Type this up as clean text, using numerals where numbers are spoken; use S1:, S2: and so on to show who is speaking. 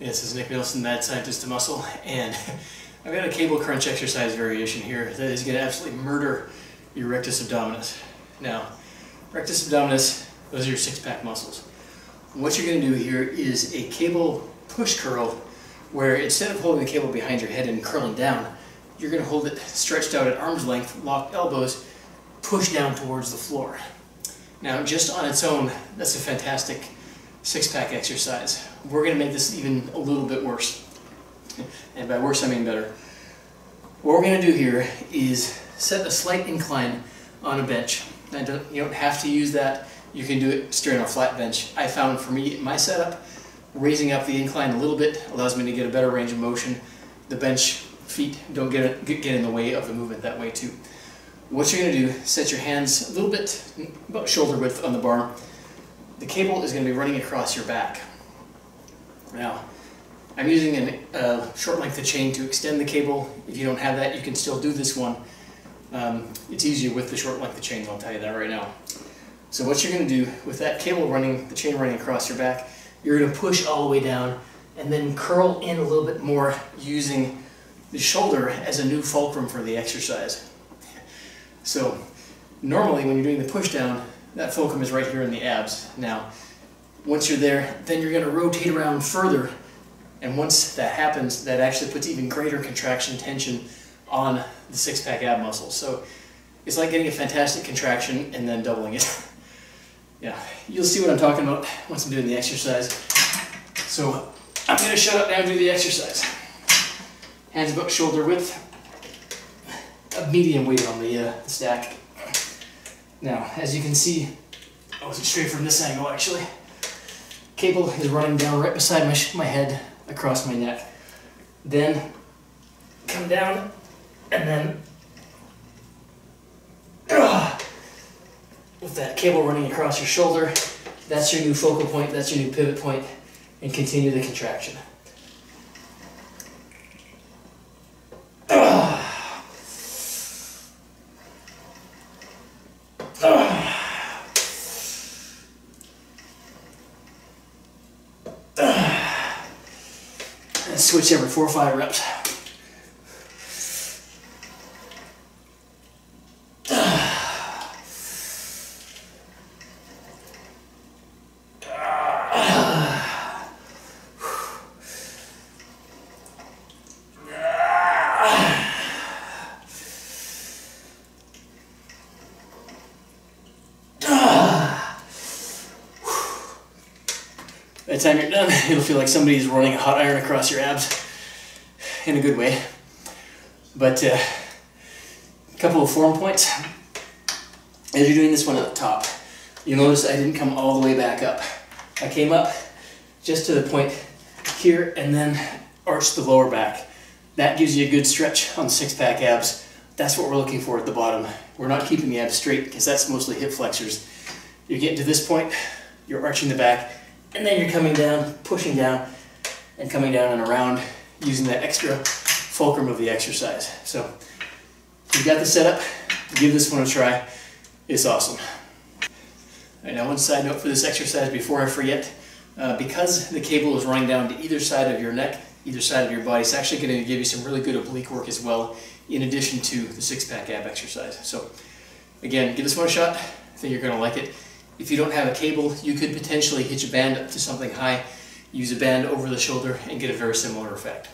S1: This is Nick Nilsson, Mad Scientist of Muscle, and I've got a cable crunch exercise variation here that is going to absolutely murder your rectus abdominis. Now, rectus abdominis, those are your six-pack muscles. What you're going to do here is a cable push curl, where instead of holding the cable behind your head and curling down, you're going to hold it stretched out at arm's length, locked elbows, push down towards the floor. Now, just on its own, that's a fantastic six-pack exercise. We're going to make this even a little bit worse. And by worse, I mean better. What we're going to do here is set a slight incline on a bench. Now, you don't have to use that. You can do it straight on a flat bench. I found for me, my setup, raising up the incline a little bit allows me to get a better range of motion. The bench feet don't get in the way of the movement that way too. What you're going to do, set your hands a little bit, about shoulder width on the bar. The cable is going to be running across your back. Now, I'm using a short length of chain to extend the cable. If you don't have that, you can still do this one. It's easier with the short length of chain, I'll tell you that right now. So what you're going to do with that cable running, the chain running across your back, you're going to push all the way down and then curl in a little bit more using the shoulder as a new fulcrum for the exercise. So normally when you're doing the push down, that fulcrum is right here in the abs. Now, once you're there, then you're going to rotate around further, and once that happens, that actually puts even greater contraction tension on the six-pack ab muscles. So it's like getting a fantastic contraction and then doubling it. Yeah, you'll see what I'm talking about once I'm doing the exercise. So I'm going to shut up now and do the exercise. Hands about shoulder width, a medium weight on the stack. Now, as you can see, I wasn't straight from this angle actually. Cable is running down right beside my head, across my neck. Then come down, and then with that cable running across your shoulder, that's your new focal point, that's your new pivot point, and continue the contraction. And switch every 4 or 5 reps. By the time you're done, it'll feel like somebody's running a hot iron across your abs in a good way. But a couple of form points. As you're doing this one at the top, you notice I didn't come all the way back up. I came up just to the point here and then arched the lower back. That gives you a good stretch on the six-pack abs. That's what we're looking for at the bottom. We're not keeping the abs straight because that's mostly hip flexors. You're getting to this point, you're arching the back, and then you're coming down, pushing down, and coming down and around using that extra fulcrum of the exercise. So, if you've got the setup, give this one a try. It's awesome. All right, now one side note for this exercise before I forget. Because the cable is running down to either side of your neck, either side of your body, it's actually going to give you some really good oblique work as well, in addition to the six-pack ab exercise. So, again, give this one a shot. I think you're going to like it. If you don't have a cable, you could potentially hitch a band up to something high, use a band over the shoulder, and get a very similar effect.